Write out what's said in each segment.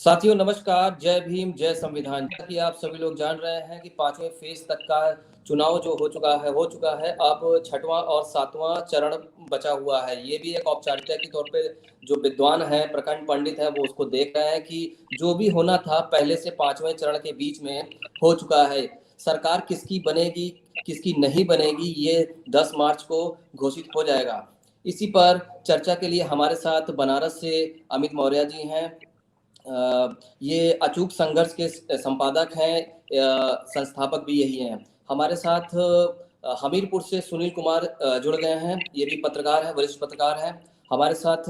साथियों नमस्कार, जय भीम, जय संविधान। जैसा कि आप सभी लोग जान रहे हैं कि 5वें फेज तक का चुनाव जो हो चुका है। अब छठवां और 7वां चरण बचा हुआ है। ये भी एक औपचारिकता के तौर पे जो विद्वान हैं, प्रखंड पंडित हैं, वो उसको देख रहे हैं कि जो भी होना था पहले से 5वें चरण के बीच में हो चुका है। सरकार किसकी बनेगी, किसकी नहीं बनेगी, ये 10 मार्च को घोषित हो जाएगा। इसी पर चर्चा के लिए हमारे साथ बनारस से अमित मौर्य जी हैं। ये अचूक संघर्ष के संपादक हैं, संस्थापक भी यही हैं। हमारे साथ हमीरपुर से सुनील कुमार जुड़ गए हैं, ये भी पत्रकार हैं, वरिष्ठ पत्रकार हैं। हमारे साथ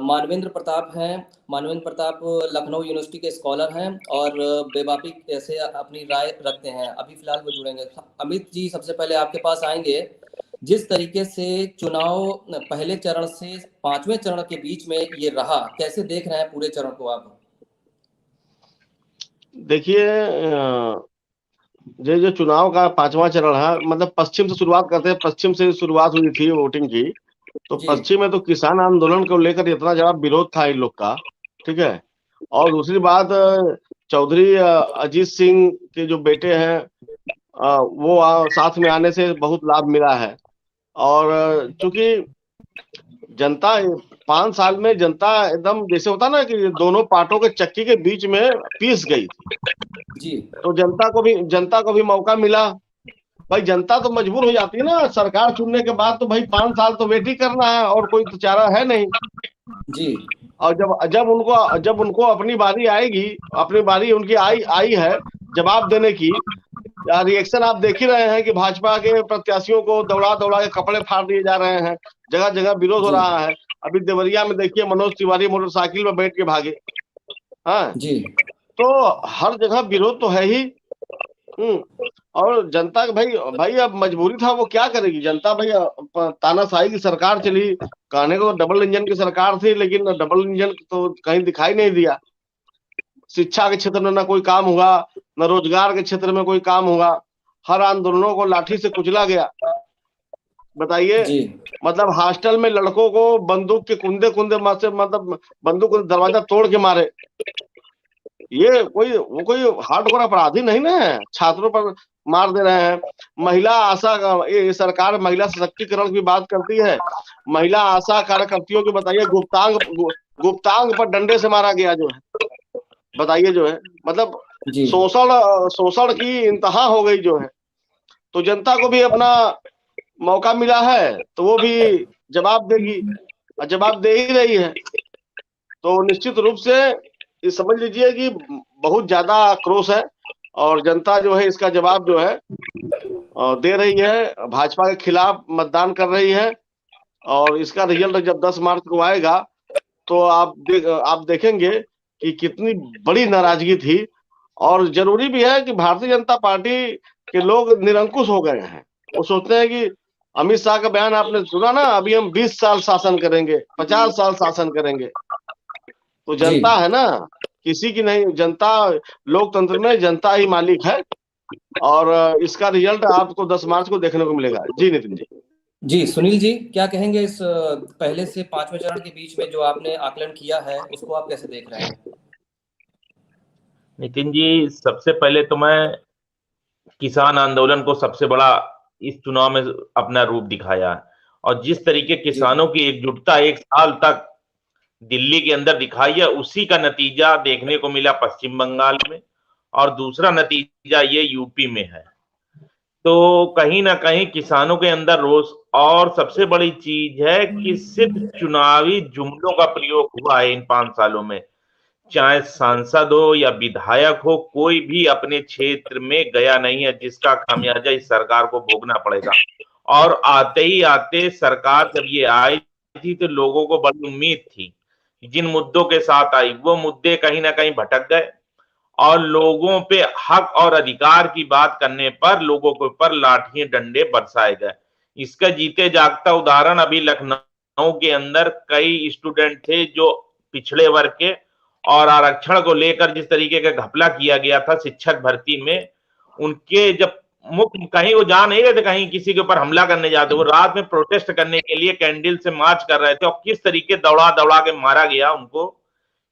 मानवेंद्र प्रताप हैं। मानवेंद्र प्रताप लखनऊ यूनिवर्सिटी के स्कॉलर हैं और बेबाकी ऐसे अपनी राय रखते हैं। अभी फिलहाल वो जुड़ेंगे। अमित जी, सबसे पहले आपके पास आएंगे। जिस तरीके से चुनाव पहले चरण से 5वें चरण के बीच में ये रहा, कैसे देख रहे हैं पूरे चरण को आप? देखिए, ये जो चुनाव का 5वां चरण है, मतलब पश्चिम से शुरुआत करते हैं। पश्चिम से शुरुआत हुई थी वोटिंग की। तो जी पश्चिम में तो किसान आंदोलन को लेकर इतना ज्यादा विरोध था इन लोग का। ठीक है। और दूसरी बात, चौधरी अजीत सिंह के जो बेटे हैं, वो साथ में आने से बहुत लाभ मिला है। और चूंकि जनता 5 साल में जनता एकदम जैसे होता ना कि दोनों पार्टों के चक्की के बीच में पीस गई थी। जी तो जनता को भी मौका मिला। भाई जनता तो मजबूर हो जाती है ना, सरकार चुनने के बाद तो भाई 5 साल तो वेट ही करना है, और कोई तो चारा है नहीं। जी और जब उनको अपनी बारी आएगी, अपनी बारी उनकी आई आई है जवाब देने की। रिएक्शन आप देख ही रहे हैं कि भाजपा के प्रत्याशियों को दौड़ा दौड़ा के कपड़े फाड़ दिए जा रहे हैं। जगह जगह विरोध हो जी रहा है। अभी देवरिया में देखिए, मनोज तिवारी मोटरसाइकिल में बैठ के भागे। हाँ। जी तो हर जगह विरोध तो है ही। हम्म। और जनता भाई भाई अब मजबूरी था, वो क्या करेगी जनता भाई। तानाशाही की सरकार चली। कहने को डबल इंजन की सरकार थी, लेकिन डबल इंजन तो कहीं दिखाई नहीं दिया। शिक्षा के क्षेत्र में ना कोई काम हुआ, न रोजगार के क्षेत्र में कोई काम हुआ। हर आंदोलनों को लाठी से कुचला गया। बताइए। जी मतलब हॉस्टल में लड़कों को बंदूक के कुंदे कुंदे से, मतलब बंदूक का दरवाजा तोड़ के मारे। ये कोई हार्डकोर अपराधी नहीं ना है, छात्रों पर मार दे रहे हैं। महिला आशा ये सरकार महिला सशक्तिकरण की बात करती है। महिला आशा कार्यकर्तियों की बताइए, गुप्तांग पर डंडे से मारा गया जो है। बताइए जो है, मतलब जी शोषण शोषण की इंतहा हो गई जो है। तो जनता को भी अपना मौका मिला है, तो वो भी जवाब देगी, और जवाब दे ही रही है। तो निश्चित रूप से ये समझ लीजिए कि बहुत ज्यादा आक्रोश है, और जनता जो है इसका जवाब जो है दे रही है, भाजपा के खिलाफ मतदान कर रही है। और इसका रिजल्ट जब 10 मार्च को आएगा, तो आप देखेंगे कि कितनी बड़ी नाराजगी थी। और जरूरी भी है कि भारतीय जनता पार्टी के लोग निरंकुश हो गए हैं। वो सोचते हैं कि अमित शाह का बयान आपने सुना ना, अभी हम 20 साल शासन करेंगे, 50 साल शासन करेंगे। तो जी जनता है ना, किसी की नहीं जनता। लोकतंत्र में जनता ही मालिक है। और इसका रिजल्ट आपको 10 मार्च को देखने को मिलेगा। जी नितिन जी। जी सुनील जी, क्या कहेंगे इस पहले से 5वें चरण के बीच में जो आपने आकलन किया है, उसको आप कैसे देख रहे हैं? नितिन जी, सबसे पहले तो मैं किसान आंदोलन को सबसे बड़ा इस चुनाव में अपना रूप दिखाया है। और जिस तरीके जी किसानों की एकजुटता 1 साल तक दिल्ली के अंदर दिखाई है, उसी का नतीजा देखने को मिला पश्चिम बंगाल में, और दूसरा नतीजा ये यूपी में है। तो कहीं ना कहीं किसानों के अंदर रोष, और सबसे बड़ी चीज है कि सिर्फ चुनावी जुमलों का प्रयोग हुआ है इन 5 सालों में। चाहे सांसद हो या विधायक हो, कोई भी अपने क्षेत्र में गया नहीं है जिसका खामियाजा इस सरकार को भोगना पड़ेगा। और आते ही आते सरकार जब ये आई थी, तो लोगों को बड़ी उम्मीद थी। जिन मुद्दों के साथ आई, वो मुद्दे कहीं ना कहीं भटक गए, और लोगों पे हक और अधिकार की बात करने पर लोगों के ऊपर लाठियां डंडे बरसाए गए। इसका जीते जागता उदाहरण अभी लखनऊ के अंदर कई स्टूडेंट थे जो पिछड़े वर्ग के, और आरक्षण को लेकर जिस तरीके का घपला किया गया था शिक्षक भर्ती में, उनके जब मुख्य कहीं वो जा नहीं रहे थे, कहीं किसी के ऊपर हमला करने जाते, वो रात में प्रोटेस्ट करने के लिए कैंडल से मार्च कर रहे थे, और किस तरीके दौड़ा दौड़ा के मारा गया उनको,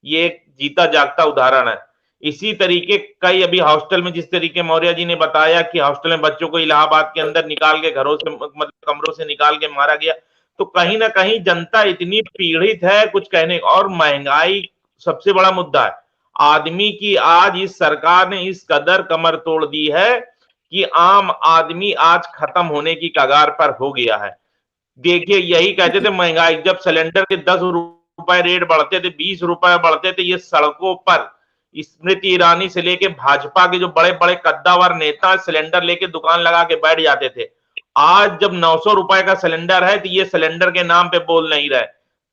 ये एक जीता जागता उदाहरण है। इसी तरीके कई अभी हॉस्टल में, जिस तरीके मौर्य जी ने बताया कि हॉस्टल में बच्चों को इलाहाबाद के अंदर निकाल के घरों से, मतलब कमरों से निकाल के मारा गया, तो कहीं ना कहीं जनता इतनी पीड़ित है, कुछ कहने। और महंगाई सबसे बड़ा मुद्दा है। आदमी की आज इस सरकार ने इस कदर कमर तोड़ दी है कि आम आदमी आज खत्म होने की कगार पर हो गया है। देखिए, यही कहते थे महंगाई, जब सिलेंडर के 10 रुपए रेट बढ़ते थे, 20 रुपए बढ़ते थे, ये सड़कों पर स्मृति ईरानी से लेके भाजपा के जो बड़े बड़े कद्दावर नेता सिलेंडर लेके दुकान लगा के बैठ जाते थे। आज जब 900 रुपए का सिलेंडर है तो ये सिलेंडर के नाम पे बोल नहीं रहे।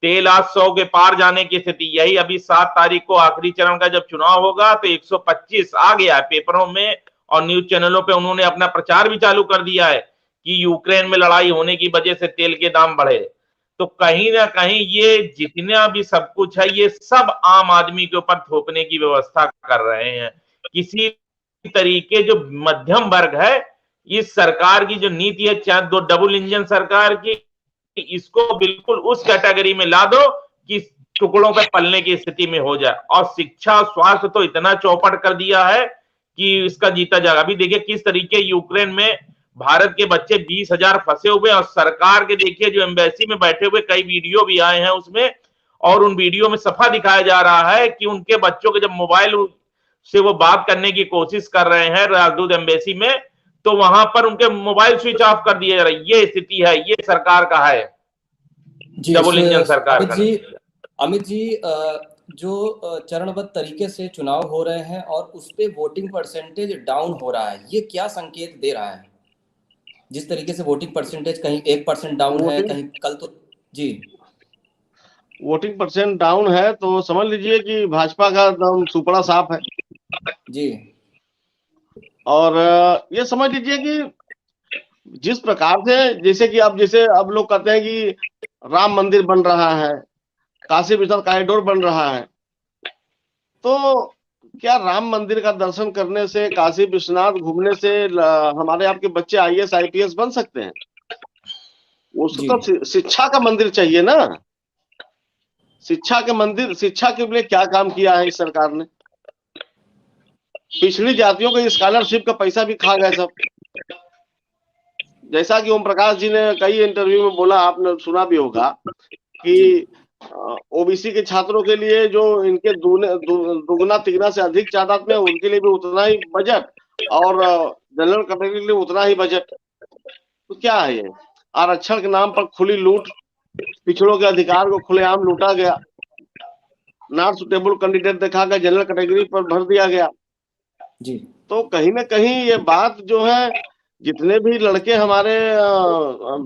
तेल आज 100 के पार जाने की स्थिति। यही अभी 7 तारीख को आखिरी चरण का जब चुनाव होगा तो 125 आ गया है पेपरों में, और न्यूज चैनलों पे उन्होंने अपना प्रचार भी चालू कर दिया है कि यूक्रेन में लड़ाई होने की वजह से तेल के दाम बढ़े। तो कहीं ना कहीं ये जितना भी सब कुछ है, ये सब आम आदमी के ऊपर थोपने की व्यवस्था कर रहे हैं। किसी तरीके जो मध्यम वर्ग है, इस सरकार की जो नीति है, चाहे दो डबल इंजन सरकार की, इसको बिल्कुल उस कैटेगरी में ला दो कि टुकड़ों पे पलने की स्थिति में हो जाए। और शिक्षा स्वास्थ्य तो इतना चौपट कर दिया है कि इसका जीता जाएगा। अभी देखिए किस तरीके यूक्रेन में भारत के बच्चे 20,000 फंसे हुए, और सरकार के देखिए जो एम्बेसी में बैठे हुए कई वीडियो भी आए हैं उसमें, और उन वीडियो में सफा दिखाया जा रहा है कि उनके बच्चों के जब मोबाइल से वो बात करने की कोशिश कर रहे हैं राजदूत एम्बेसी में, तो वहां पर उनके मोबाइल स्विच ऑफ कर दिए जा रहे। ये स्थिति है, ये सरकार का है, डबल इंजन सरकार का। अमित जी, जो चरणबद्ध तरीके से चुनाव हो रहे हैं और उस पे वोटिंग परसेंटेज डाउन हो रहा है, ये क्या संकेत दे रहा है? जिस तरीके से वोटिंग परसेंटेज कहीं 1% डाउन है, कहीं कल तो जी वोटिंग परसेंट डाउन है, तो समझ लीजिए कि भाजपा का दम सुपड़ा साफ है जी। और ये समझ लीजिए कि जिस प्रकार से, जैसे कि अब लोग कहते हैं कि राम मंदिर बन रहा है, काशी विश्वनाथ कॉरिडोर बन रहा है, तो क्या राम मंदिर का दर्शन करने से, काशी विश्वनाथ घूमने से हमारे आपके बच्चे IAS IPS बन सकते हैं? उसको तो शिक्षा का मंदिर चाहिए ना। शिक्षा के मंदिर, शिक्षा के लिए क्या काम किया है इस सरकार ने? पिछड़ी जातियों के स्कॉलरशिप का पैसा भी खा गए सब। जैसा कि ओम प्रकाश जी ने कई इंटरव्यू में बोला, आपने सुना भी होगा कि OBC के छात्रों के लिए जो इनके दुगना तिगना से अधिक तादाद में, उनके लिए भी उतना ही बजट, और जनरल कैटेगरी के लिए उतना ही बजट। तो क्या है ये? आरक्षण के नाम पर खुली लूट, पिछड़ों के अधिकार को खुलेआम लूटा गया, नॉट सुटेबल कैंडिडेट देखा गया, जनरल कैटेगरी पर भर दिया गया जी। तो कहीं ना कहीं ये बात जो है, जितने भी लड़के हमारे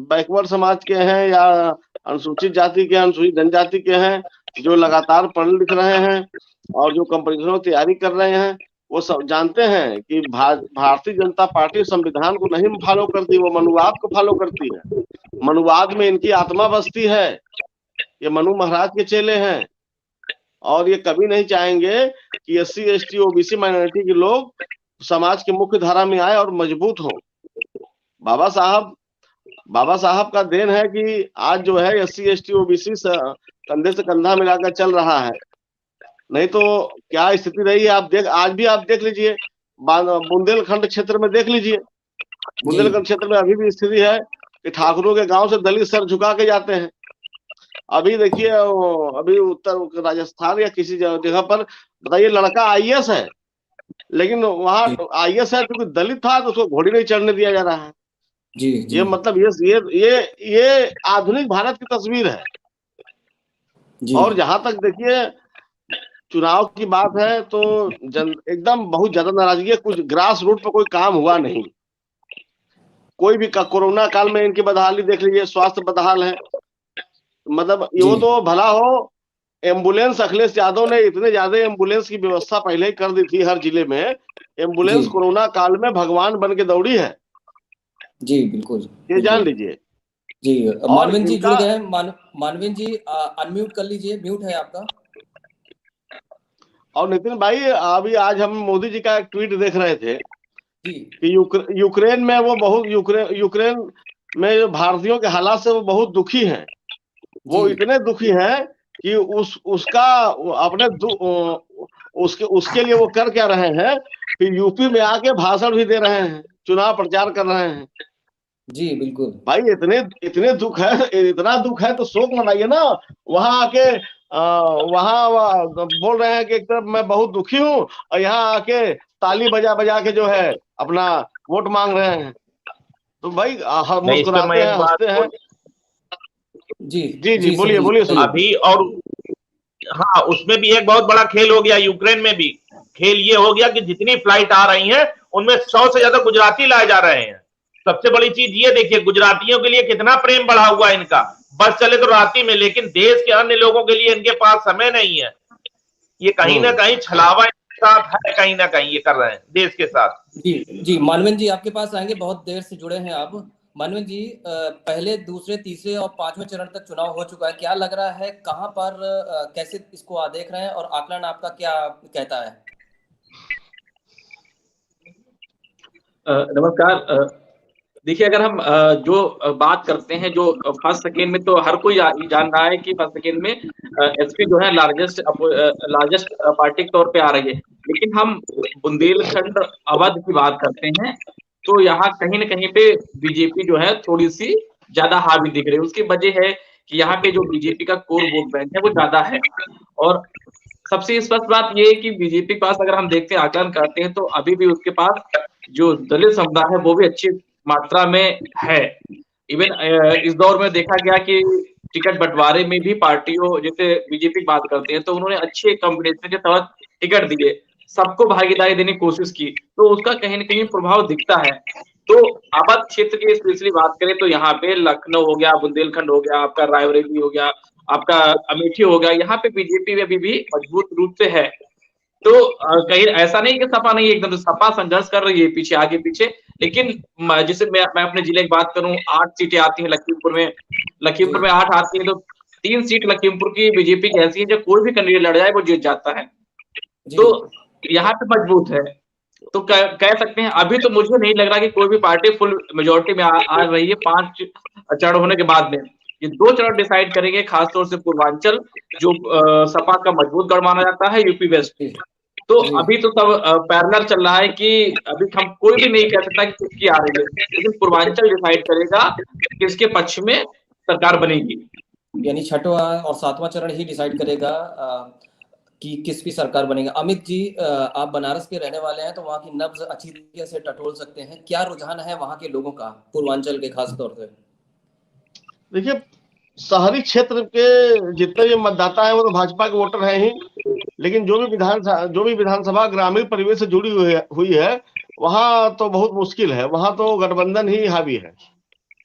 बैकवर्ड समाज के हैं या अनुसूचित जाति के, अनुसूचित जनजाति के हैं, जो लगातार पढ़ लिख रहे हैं और जो कंपटीशन की तैयारी कर रहे हैं, वो सब जानते हैं कि भारतीय जनता पार्टी संविधान को नहीं फॉलो करती, वो मनुवाद को फॉलो करती है। मनुवाद में इनकी आत्मा बसती है, ये मनु महाराज के चेले हैं, और ये कभी नहीं चाहेंगे कि SC ST OBC माइनॉरिटी के लोग समाज की मुख्य धारा में आए और मजबूत हो। बाबा साहब का देन है कि आज जो है SC ST OBC कंधे से कंधा मिलाकर चल रहा है। नहीं तो क्या स्थिति रही है, आज भी आप देख लीजिए, बुंदेलखंड क्षेत्र में देख लीजिए, बुंदेलखंड क्षेत्र में अभी भी स्थिति है कि ठाकुरों के गांव से दलित सर झुका के जाते हैं। अभी देखिए, अभी उत्तर राजस्थान या किसी जगह पर बताइए, लड़का IAS है, लेकिन वहां IAS है क्योंकि दलित था तो उसको घोड़ी नहीं चढ़ने दिया जा रहा है। जी। ये मतलब ये आधुनिक भारत की तस्वीर है। और जहां तक देखिए चुनाव की बात है, तो एकदम बहुत ज्यादा नाराजगी है। कुछ ग्रास रूट पर कोई काम हुआ नहीं, कोई भी। कोरोना काल में इनकी बदहाली देख लीजिए, स्वास्थ्य बदहाल है। मतलब वो तो भला हो, एम्बुलेंस अखिलेश यादव ने इतने ज्यादा एम्बुलेंस की व्यवस्था पहले ही कर दी थी हर जिले में। एम्बुलेंस कोरोना काल में भगवान बन के दौड़ी है। जी बिल्कुल, ये जान लीजिए जी। मानवेंद्र जी जुड़ गए हैं। मानवेंद्र जी अनम्यूट कर लीजिए, म्यूट है आपका। और नितिन भाई, अभी आज हम मोदी जी का एक ट्वीट देख रहे थे कि यूक्रेन में वो बहुत, यूक्रेन में भारतीयों के हालात से वो बहुत दुखी हैं। वो इतने दुखी हैं कि उसका अपने उसके लिए वो कर क्या रहे हैं कि यूपी में आके भाषण भी दे रहे हैं, चुनाव प्रचार कर रहे हैं। जी बिल्कुल। भाई इतने दुख है, इतना दुख है तो शोक मनाइए ना। वहां आके वहां बोल रहे हैं कि एक तरफ मैं बहुत दुखी हूँ और यहाँ आके ताली बजा बजा के जो है अपना वोट मांग रहे हैं। तो भाई नहीं, इस पे मैं मुस्कुराते हैं, एक बात हंसते हैं। जी जी जी, जी बोलिए सुनील जी बोलिए सुनील। बताइए। अभी, और हाँ, उसमें भी एक बहुत बड़ा खेल हो गया। यूक्रेन में भी खेल ये हो गया कि जितनी फ्लाइट आ रही हैं उनमें 100 से ज्यादा गुजराती लाए जा रहे हैं। सबसे बड़ी चीज ये देखिए, गुजरातियों के लिए कितना प्रेम बढ़ा हुआ है इनका। बस चले तो राती में, लेकिन देश के अन्य लोगों के लिए इनके पास समय नहीं है। ये कहीं ना कहीं छलावा इनके साथ है, कहीं ना कहीं ये कर रहे हैं देश के साथ। जी जी मानवेंद्र जी आपके पास आएंगे, बहुत देर से जुड़े हैं आप। मानवेंद्र जी, पहले, दूसरे, तीसरे और पांचवें चरण तक चुनाव हो चुका है, क्या लग रहा है कहां पर, कैसे इसको आप देख रहे हैं और आकलन आपका क्या कहता है? नमस्कार। देखिए, अगर हम जो बात करते हैं, जो फर्स्ट सेकेंड में तो हर कोई जान रहा है कि फर्स्ट सेकेंड में एसपी जो है लार्जेस्ट पार्टी के तौर पे आ रही है। लेकिन हम बुंदेलखंड अवध की बात करते हैं तो यहाँ कहीं ना कहीं पे बीजेपी जो है थोड़ी सी ज्यादा हावी दिख रही है। उसकी वजह है कि यहाँ पे जो बीजेपी का कोर वोट बैंक है वो ज्यादा है। और सबसे स्पष्ट बात ये है कि बीजेपी के पास अगर हम देखते हैं, आकलन करते हैं, तो अभी भी उसके पास जो दलित समुदाय है वो भी अच्छी मात्रा में है। इवन इस दौर में देखा गया कि टिकट बंटवारे में भी पार्टियों, जैसे बीजेपी की बात करते हैं, तो उन्होंने अच्छे कॉम्बिनेशन के तहत टिकट दिए, सबको भागीदारी देने की कोशिश की, तो उसका कहीं ना कहीं प्रभाव दिखता है। तो अवध क्षेत्र की स्पेशली बात करें तो यहाँ पे लखनऊ हो गया, बुंदेलखंड हो गया, आपका रायबरेली हो गया, आपका अमेठी हो गया, यहाँ पे बीजेपी में अभी भी मजबूत रूप से है। तो कहीं ऐसा नहीं कि सपा नहीं, एकदम सपा संघर्ष कर रही है पीछे आगे पीछे। लेकिन जैसे मैं अपने जिले की बात करूं, 8 सीटें आती हैं लखीमपुर में 8 आती हैं, तो 3 सीट लखीमपुर की बीजेपी की ऐसी है जो कोई भी कैंडिडेट लड़ जाए वो जीत जाता है। तो यहाँ पे मजबूत है। तो कह सकते हैं, अभी तो मुझे नहीं लग रहा कि कोई भी पार्टी फुल मेजोरिटी में आ रही है 5 चरण होने के बाद में। ये 2 चरण डिसाइड करेंगे, खासतौर से पूर्वांचल जो सपा का मजबूत गढ़ माना जाता है, यूपी वेस्ट। तो अभी तो सब पैरेलल चल रहा है कि अभी हम कोई भी नहीं कह सकता कि किसकी आ रही है, लेकिन पूर्वांचल डिसाइड करेगा किसके पक्ष में सरकार बनेगी। यानी छठवां और सातवां चरण ही डिसाइड करेगा कि किसकी सरकार बनेगा। अमित जी, आप बनारस के रहने वाले हैं तो वहाँ की नब्ज अच्छी तरीके से टटोल सकते हैं, क्या रुझान है वहाँ के लोगों का, पूर्वांचल के खास तौर से? देखिए, शहरी क्षेत्र के जितने भी मतदाता है वो तो भाजपा के वोटर हैं ही, लेकिन जो भी विधानसभा ग्रामीण परिवेश से जुड़ी हुई है वहां तो बहुत मुश्किल है, वहां तो गठबंधन ही हावी है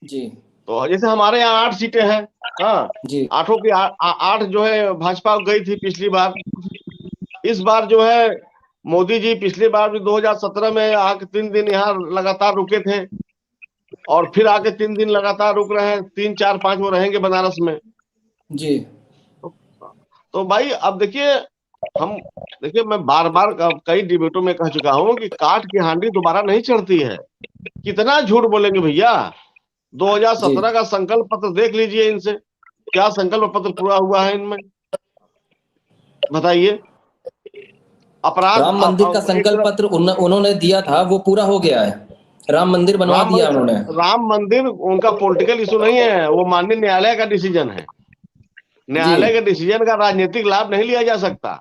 जी। तो जैसे हमारे यहाँ 8 सीटें हैं, हाँ, जी। 8 की 8 जो है भाजपा गई थी पिछली बार। इस बार जो है मोदी जी पिछली बार भी 2017 में आके 3 दिन यहाँ लगातार रुके थे और फिर आके 3 दिन लगातार रुक रहे हैं, 3, 4, 5 वो रहेंगे बनारस में। जी। तो भाई अब देखिए, मैं बार बार कई डिबेटों में कह चुका हूं कि काट की हांडी दोबारा नहीं चढ़ती है। कितना झूठ बोलेंगे भैया। 2017 का संकल्प पत्र देख लीजिए इनसे, क्या संकल्प पत्र पूरा हुआ है इनमें, बताइए। अपराध, राम मंदिर का संकल्प पत्र उन्होंने दिया था, वो पूरा हो गया है, राम मंदिर बनवा दिया उन्होंने। राम मंदिर उनका पॉलिटिकल इशू नहीं है, वो माननीय न्यायालय का डिसीजन है। न्यायालय के डिसीजन का राजनीतिक लाभ नहीं लिया जा सकता।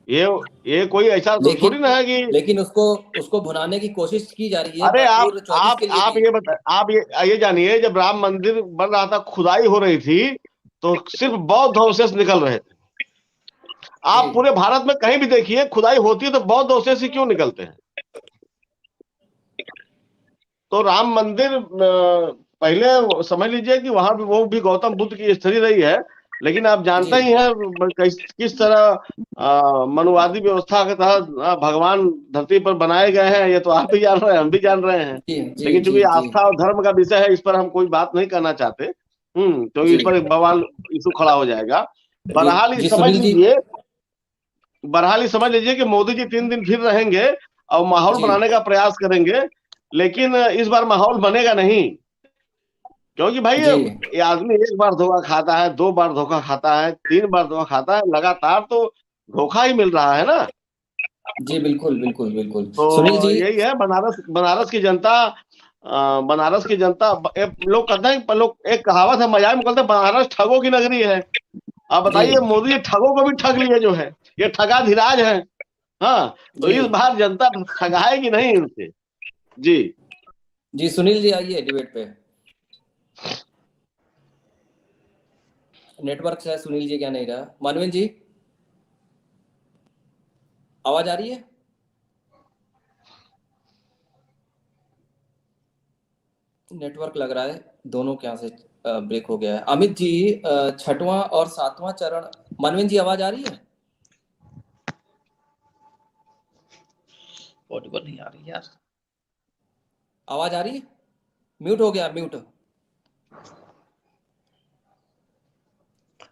ये कोई ऐसा थोड़ी ना है कि, लेकिन उसको भुनाने की कोशिश की जा रही है। अरे आप ये जानिए, जब राम मंदिर बन रहा था, खुदाई हो रही थी, तो सिर्फ बौद्ध अवशेष निकल रहे थे। आप पूरे भारत में कहीं भी देखिए, खुदाई होती है तो बौद्ध अवशेष ही क्यों निकलते हैं। तो राम मंदिर पहले समझ लीजिए कि वहां भी वो भी गौतम बुद्ध की स्थली रही है, लेकिन आप जानते ही हैं किस तरह मनुवादी व्यवस्था के तहत भगवान धरती पर बनाए गए हैं। ये तो आप भी जान रहे हैं, हम भी जान रहे हैं। लेकिन चूंकि आस्था और धर्म का विषय है, इस पर हम कोई बात नहीं करना चाहते, क्योंकि इस पर एक बवाल इशू खड़ा हो जाएगा। बहरहाल समझ लीजिए कि मोदी जी 3 दिन फिर रहेंगे और माहौल बनाने का प्रयास करेंगे, लेकिन इस बार माहौल बनेगा नहीं। क्योंकि भाई जी ये आदमी एक बार धोखा खाता है, 2 बार धोखा खाता है, 3 बार धोखा खाता है, लगातार तो धोखा ही मिल रहा है ना। जी, बिल्कुल बिल्कुल बिल्कुल। सुनील तो जी, यही है, बनारस की जनता, बनारस की जनता, लोग कहते हैं, लोग एक कहावत है, मजाक में कहते हैं बनारस ठगों की नगरी है। आप जी बताइए, मोदी जी ठगों को भी ठग लिए जो है, ये ठगा धीराज है। हाँ, तो जी इस बार जनता ठगाएगी नहीं इनसे। जी जी, सुनील जी आइए डिबेट पे। नेटवर्क से सुनील जी क्या नहीं रहा। मानवेंद्र जी, आवाज आ रही है? नेटवर्क लग रहा है दोनों के यहाँ से ब्रेक हो गया है। अमित जी, छठवां और सातवां चरण, मानवेंद्र जी आवाज आ रही है? ऑडिबल नहीं आ रही यार। आवाज आ रही है? म्यूट हो गया, म्यूट।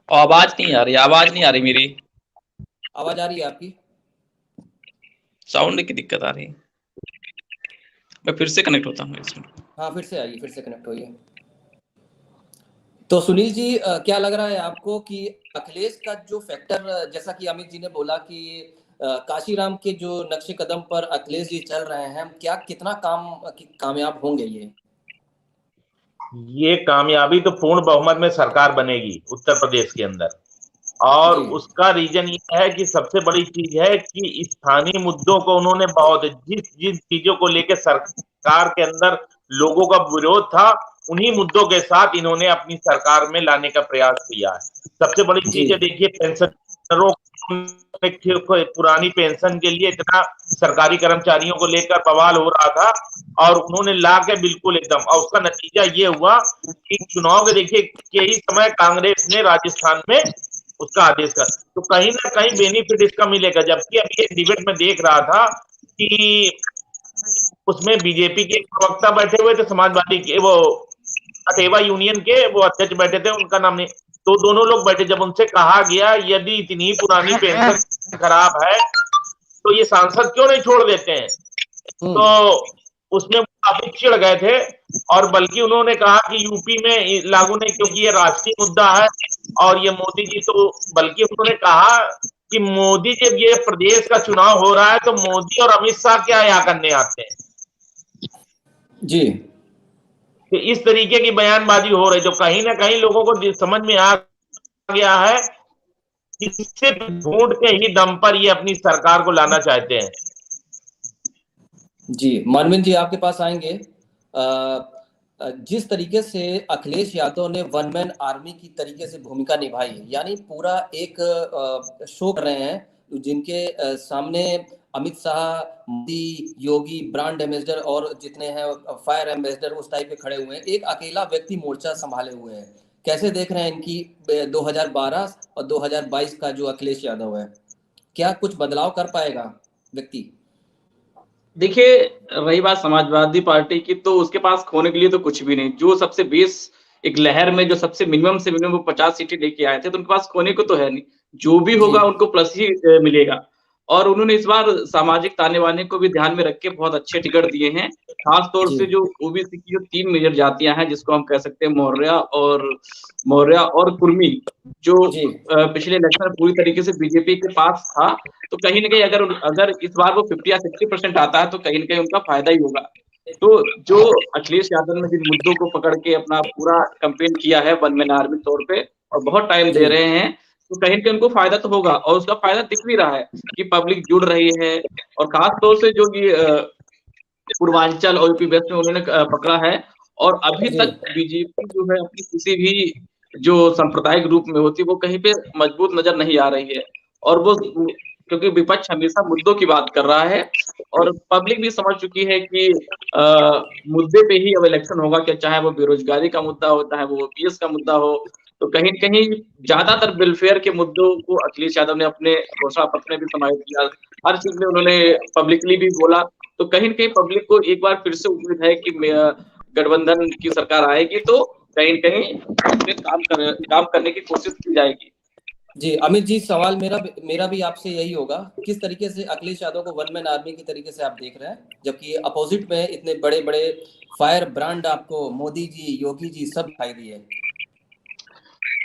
आवाज नहीं आ रही, आवाज नहीं आ रही मेरी। आवाज आ रही है आपकी? साउंड की दिक्कत आ रही है। मैं फिर से कनेक्ट होता हूँ इसमें। हाँ, फिर से आइए, फिर से कनेक्ट होइए। तो सुनील जी, क्या लग रहा है आपको कि अखिलेश का जो फैक्टर, जैसा कि अमित जी ने बोला कि काशीराम के जो नक्शे कदम पर अखिलेश जी चल रहे हैं, क्या कितना कामयाब होंगे ये कामयाबी तो पूर्ण बहुमत में सरकार बनेगी उत्तर प्रदेश के अंदर। और जी उसका रीजन ये है कि सबसे बड़ी चीज है कि स्थानीय मुद्दों को उन्होंने बहुत, जिस जिन चीजों को लेकर सरकार के अंदर लोगों का विरोध था, उन्हीं मुद्दों के साथ इन्होंने अपनी सरकार में लाने का प्रयास किया है। सबसे बड़ी जी चीज है, देखिए पेंशनरों पुरानी पेंशन के लिए इतना सरकारी कर्मचारियों को लेकर बवाल हो रहा था, और उन्होंने ला के बिल्कुल एकदम, और उसका नतीजा ये हुआ कि चुनाव के देखिए के ही समय कांग्रेस ने राजस्थान में उसका आदेश कर, तो कहीं ना कहीं बेनिफिट इसका मिलेगा। जबकि अभी एक डिबेट में देख रहा था कि उसमें बीजेपी के एक प्रवक्ता बैठे हुए थे, समाजवादी के, वो अटेवा यूनियन के वो अध्यक्ष बैठे थे, उनका नाम नहीं, तो दोनों लोग बैठे, जब उनसे कहा गया यदि इतनी पुरानी पेंशन खराब है तो ये सांसद क्यों नहीं छोड़ देते हैं, तो उसमें काफी चिढ़ गए थे। और बल्कि उन्होंने कहा कि यूपी में लागू नहीं, क्योंकि ये राष्ट्रीय मुद्दा है और ये मोदी जी, तो बल्कि उन्होंने कहा कि मोदी, जब ये प्रदेश का चुनाव हो रहा है तो मोदी और अमित शाह क्या यहाँ करने आते हैं। जी कि इस तरीके की बयानबाजी हो रही, जो कहीं ना कहीं लोगों को समझ में आ गया है कि सिर्फ वोट के ही दम पर ये अपनी सरकार को लाना चाहते हैं। जी, मानवेंद्र जी आपके पास आएंगे। जिस तरीके से अखिलेश यादव ने वन मैन आर्मी की तरीके से भूमिका निभाई है, यानी पूरा एक शो कर रहे हैं, जिनके सामने अमित शाह, मोदी, योगी, ब्रांड एम्बेसडर और जितने हैं फायर एम्बेसडर उस टाइप के खड़े हुए हैं, एक अकेला व्यक्ति मोर्चा संभाले हुए हैं। कैसे देख रहे हैं इनकी 2012 और 2022 का जो अखिलेश यादव है, क्या कुछ बदलाव कर पाएगा व्यक्ति? देखिए, रही बात समाजवादी पार्टी की, तो उसके पास खोने के लिए तो कुछ भी नहीं। जो सबसे बेस एक लहर में जो सबसे मिनिमम से मिनिमम वो 50 सीटें लेके आए थे, तो उनके पास खोने को तो है नहीं। जो भी होगा उनको प्लस ही मिलेगा। और उन्होंने इस बार सामाजिक ताने-बाने को भी ध्यान में रख के बहुत अच्छे टिकट दिए हैं। खास तौर से जो ओबीसी की जो 3 मेजर जातियां हैं, जिसको हम कह सकते हैं मौर्य और कुर्मी, जो पिछले इलेक्शन में पूरी तरीके से बीजेपी के पास था, तो कहीं न कहीं अगर इस बार वो 50 या 60% आता है, तो कहीं न कहीं उनका फायदा ही होगा। तो जो अखिलेश यादव ने जिन मुद्दों को पकड़ के अपना पूरा कैंपेन किया है वन मैन आर्मी तौर पे, और बहुत टाइम दे रहे हैं, तो कहीं न कहीं उनको फायदा तो होगा, और उसका फायदा दिख भी रहा है कि पब्लिक जुड़ रही है। और खास तौर से जो ये पूर्वांचल और यूपी वेस्ट में उन्होंने पकड़ा है, और अभी तक बीजेपी जो है अपनी किसी भी जो सांप्रदायिक रूप में होती है, वो कहीं पे मजबूत नजर नहीं आ रही है। और वो, क्योंकि विपक्ष हमेशा मुद्दों की बात कर रहा है, और पब्लिक भी समझ चुकी है कि मुद्दे पे ही अब इलेक्शन होगा, क्या चाहे वो बेरोजगारी का मुद्दा हो, चाहे वो ओपीएस का मुद्दा हो। तो कहीं न कहीं ज्यादातर वेलफेयर के मुद्दों को अखिलेश यादव ने अपने घोषणा पत्र में भी समाहित किया। हर चीज में उन्होंने पब्लिकली भी बोला। तो कहीं न कहीं पब्लिक को एक बार फिर से उम्मीद है कि गठबंधन की सरकार आएगी, तो कहीं न कहीं काम करने की कोशिश की जाएगी। जी अमित जी, सवाल मेरा मेरा भी आपसे यही होगा, किस तरीके से अखिलेश यादव को वन मैन आर्मी की तरीके से आप देख रहे हैं, जबकि अपोजिट में इतने बड़े बड़े फायर ब्रांड आपको मोदी जी, योगी जी सब दिखाई दिए।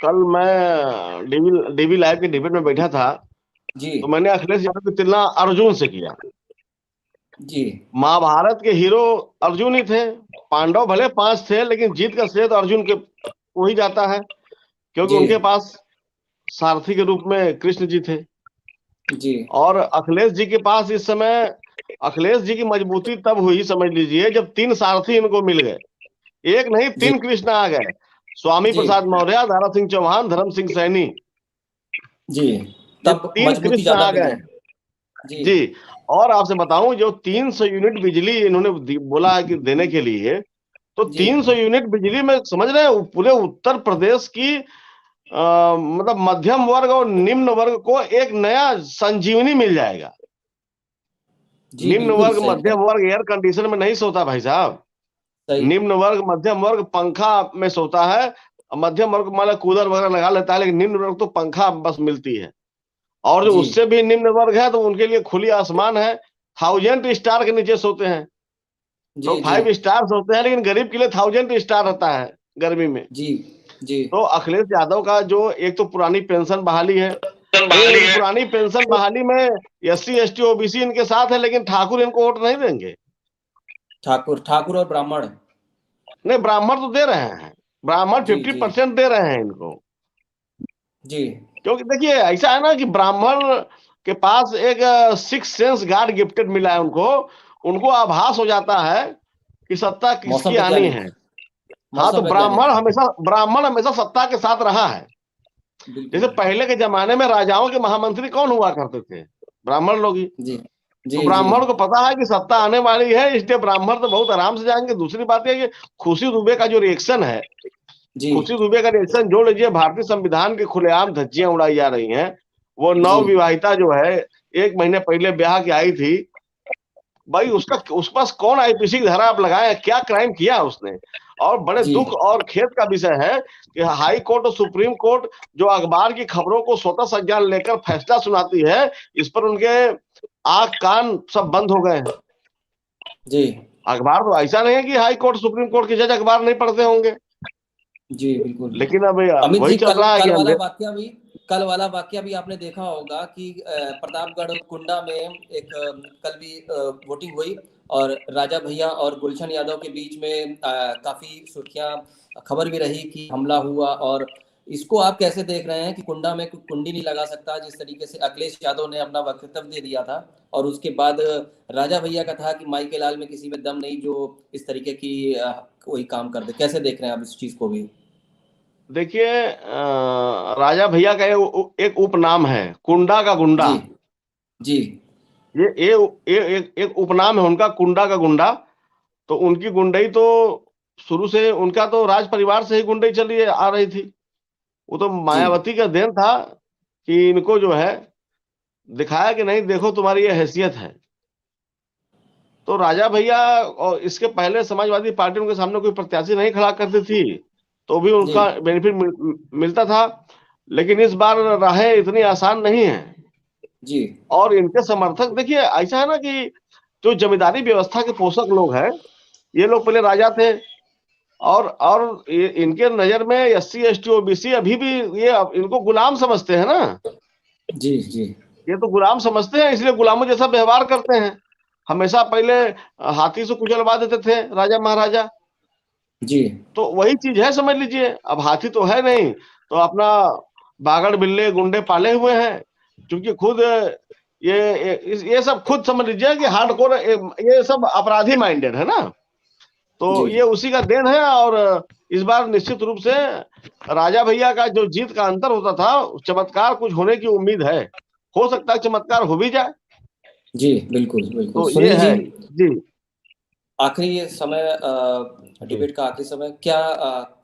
कल मैं डीवी लाइव के डिबेट में बैठा था, जी तो मैंने अखिलेश यादव की तुलना अर्जुन से किया। जी महाभारत के हीरो अर्जुन ही थे, पांडव भले 5 थे, लेकिन जीत का श्रेय तो अर्जुन के को ही जाता है, क्योंकि जी उनके पास सारथी के रूप में कृष्ण जी थे। जी और अखिलेश जी के पास इस समय, अखिलेश जी की मजबूती तब हुई समझ लीजिए जब 3 सारथी इनको मिल गए। एक नहीं, जी 3 कृष्ण आ गए, स्वामी जी प्रसाद मौर्य, दारा सिंह चौहान, धर्म सिंह सैनी, जी, ये तब 3 मजबूती कृष्ण ज्यादा आ मिली। गए। जी जी। और आपसे बताऊं, जो 300 यूनिट बिजली इन्होंने बोला है कि देने के लिए, तो जी 300 यूनिट बिजली में समझ रहे हैं पूरे उत्तर प्रदेश की मतलब मध्यम वर्ग और निम्न वर्ग को एक नया संजीवनी मिल जाएगा। जी निम्न बिल्कुल वर्ग सही कह मध्यम रहे हैं। वर्ग एयर कंडीशन में नहीं सोता भाई साहब। सही। निम्न वर्ग मध्यम वर्ग पंखा में सोता है, मध्यम वर्ग मान कूलर वगैरह लगा लेता है, लेकिन निम्न वर्ग तो पंखा बस मिलती है। और जो जी उससे भी निम्न वर्ग है, तो उनके लिए खुली आसमान है, 1000 स्टार के नीचे सोते हैं। जी लोग जी 5 स्टार सोते हैं, लेकिन गरीब के लिए 1000 स्टार रहता है गर्मी में। जी जी तो अखिलेश यादव का जो एक तो पुरानी पेंशन बहाली है, पुरानी पेंशन बहाली में SC ST OBC इनके साथ है, लेकिन ठाकुर इनको वोट नहीं देंगे। ठाकुर और ब्राह्मण। नहीं, ब्राह्मण तो दे रहे हैं, ब्राह्मण जी 50% दे रहे हैं इनको। जी क्योंकि देखिए ऐसा है ना कि ब्राह्मण के पास एक 6 सेंस गॉड गिफ्टेड मिला है उनको, उनको आभास हो जाता है कि सत्ता मौसम किसकी आनी वैज्ञानिक। है। हाँ, तो मौसम वैज्ञानिक। ब्राह्मण हमेशा सत्ता के साथ रहा है। बिल्कुल। जैसे पहले के जमाने में राजाओं के महामंत्री कौन हुआ करते थे? ब्राह्मण लोग ही। जी तो जी जी ब्राह्मण को पता है कि सत्ता आने वाली है, इसलिए ब्राह्मण तो बहुत आराम से जाएंगे। दूसरी बात यह कि खुशी दुबे का जो रिएक्शन है, जी खुशी दुबे का रिएक्शन जोड़ लीजिए, भारतीय संविधान की खुलेआम धज्जियां उड़ाई जा रही हैं। वो जी नव विवाहिता जो है, 1 महीने पहले ब्याह की आई थी, भाई उस पास कौन IPC की धारा आप लगाए, क्या क्राइम किया उसने? और बड़े जी दुख और खेद का विषय है कि हाई कोर्ट और सुप्रीम कोर्ट जो अखबार की खबरों को स्वतः संज्ञान लेकर फैसला सुनाती है, इस पर उनके आंख कान सब बंद हो गए हैं। जी अखबार तो ऐसा नहीं है कि हाई कोर्ट सुप्रीम कोर्ट के जज अखबार नहीं पढ़ते होंगे, जी बिल्कुल। लेकिन अब अमित वही जी, चल रहा है कि कल वाला वाकया भी आपने देखा होगा कि प्रतापगढ़ कुंडा में एक कल भी वोटिंग हुई और राजा भैया और गुलशन यादव के बीच में काफी सुर्खियां, खबर भी रही कि हमला हुआ। और इसको आप कैसे देख रहे हैं कि कुंडा में कोई कुंडी नहीं लगा सकता, जिस तरीके से अखिलेश यादव ने अपना वक्तव्य दे दिया था, और उसके बाद राजा भैया का था कि माई के लाल में किसी में दम नहीं जो इस तरीके की कोई काम कर दे। कैसे देख रहे हैं आप इस चीज को भी? देखिए, राजा भैया का एक उपनाम है, कुंडा का गुंडा। जी जी एक उपनाम है उनका, कुंडा का गुंडा। तो उनकी गुंडई तो शुरू से, उनका तो राज परिवार से ही गुंडई चली आ रही थी। वो तो जी मायावती का देन था कि इनको जो है दिखाया कि नहीं, देखो तुम्हारी ये हैसियत है। तो राजा भैया, और इसके पहले समाजवादी पार्टी उनके सामने कोई प्रत्याशी नहीं खड़ा करती थी, तो भी जी उनका बेनिफिट मिलता था। लेकिन इस बार राहें इतनी आसान नहीं है। जी और इनके समर्थक, देखिए ऐसा है ना कि जो जमींदारी व्यवस्था के पोषक लोग हैं, ये लोग पहले राजा थे, और इनके नजर में SC ST OBC अभी भी ये इनको गुलाम समझते हैं ना। जी जी ये तो गुलाम समझते हैं, इसलिए गुलामों जैसा व्यवहार करते हैं। हमेशा पहले हाथी से कुचलवा देते थे राजा महाराजा। जी तो वही चीज है, समझ लीजिए। अब हाथी तो है नहीं, तो अपना बागड़ बिल्ले गुंडे पाले हुए हैं, क्योंकि खुद ये सब खुद समझ लीजिए कि हार्डकोर, ये सब अपराधी माइंडेड है ना। तो जी ये उसी का देन है। और इस बार निश्चित रूप से राजा भैया का जो जीत का अंतर होता था, चमत्कार कुछ होने की उम्मीद है। हो सकता है चमत्कार हो भी जाए। जी बिल्कुल बिल्कुल। तो ये सुनील जी, है जी। आखिरी समय, डिबेट का आखिरी समय, क्या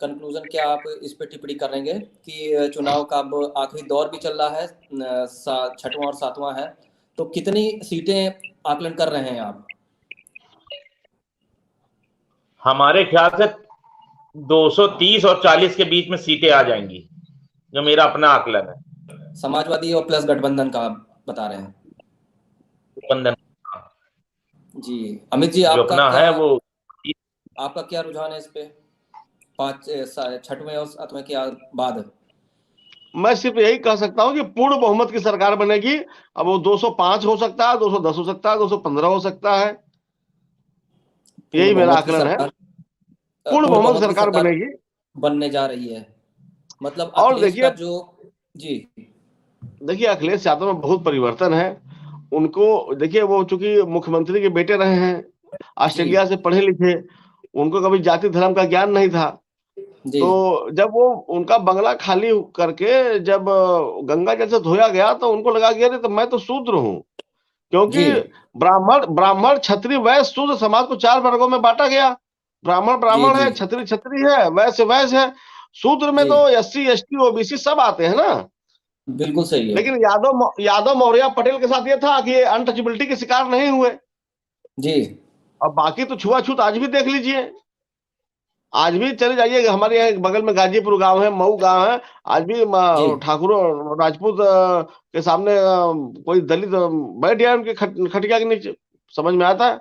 कंक्लूजन, क्या आप इस पे टिप्पणी करेंगे कि चुनाव का अब आखिरी दौर भी चल रहा है, 6वां और 7वां है, तो कितनी सीटें आकलन कर रहे हैं आप? हमारे ख्याल से 230 और 40 के बीच में सीटें आ जाएंगी, जो मेरा अपना आकलन है। समाजवादी और प्लस गठबंधन का आप बता रहे हैं गठबंधन जी। अमित जी, जो आपका अपना क्या है वो आपका क्या रुझान है इस पे, छठवें और सातवें के बाद? मैं सिर्फ यही कह सकता हूं कि पूर्ण बहुमत की सरकार बनेगी। अब वो 205 हो सकता है, 210 हो सकता है, 215 हो सकता है, पूर्ण यही मेरा बहुमत की आकलन है। सरकार पूर्ण पूर्ण बहुमत की बहुमत की सरकार सरकार बनेगी। बनने जा रही है, मतलब और अखिलेश का देखिए, जो जी अखिलेश यादव में बहुत परिवर्तन है। उनको देखिए, वो चूंकि मुख्यमंत्री के बेटे रहे हैं, जी ऑस्ट्रेलिया से पढ़े लिखे, उनको कभी जाति धर्म का ज्ञान नहीं था। जी तो जब वो उनका बंगला खाली करके जब गंगा जल से धोया गया, तो उनको लगा कि अरे तो मैं तो शूद्र हूँ, क्योंकि जी ब्राह्मण ब्राह्मण क्षत्रिय वैश्य शूद्र समाज को 4 वर्गों में बांटा गया। ब्राह्मण जी ब्राह्मण जी है, क्षत्रिय क्षत्रिय है, वैश्य वैश्य है। शूद्र में जी तो एससी एसटी ओबीसी सब आते हैं ना। बिल्कुल सही है लेकिन यादव मौर्य पटेल के साथ ये था कि ये अनटचेबिलिटी के शिकार नहीं हुए। जी अब बाकी तो छुआछूत आज भी देख लीजिए, आज भी चले जाइए, हमारे यहाँ एक बगल में गाजीपुर गांव है, मऊ गांव है, आज भी जी ठाकुर राजपूत के सामने कोई दलित बैठ गया उनके खटिया के नीचे। समझ में आता है?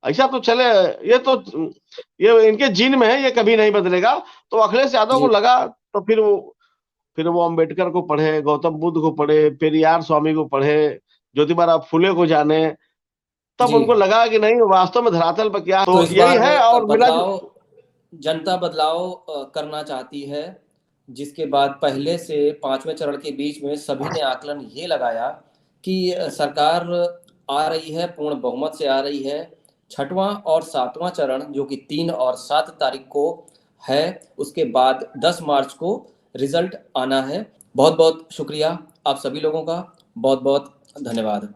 ऐसा तो चले, ये इनके जीन में है, ये कभी नहीं बदलेगा। तो अखिलेश यादव को जी लगा, तो फिर वो अंबेडकर को पढ़े, गौतम बुद्ध को पढ़े, पेरियार स्वामी को पढ़े, ज्योतिबा फुले को जाने। तब जी उनको लगा कि नहीं, वास्तव में धरातल पर क्या है। तो तो इस यही बार है। और मिला बदलाव, जनता बदलाव करना चाहती है, जिसके बाद पहले से पांचवें चरण के बीच में सभी ने आकलन ये लगाया कि सरकार आ रही है, पूर्ण बहुमत से आ रही है। छठवां और सातवां चरण जो कि 3 और 7 तारीख को है, उसके बाद 10 मार्च को रिजल्ट आना है। बहुत बहुत शुक्रिया आप सभी लोगों का, बहुत बहुत धन्यवाद।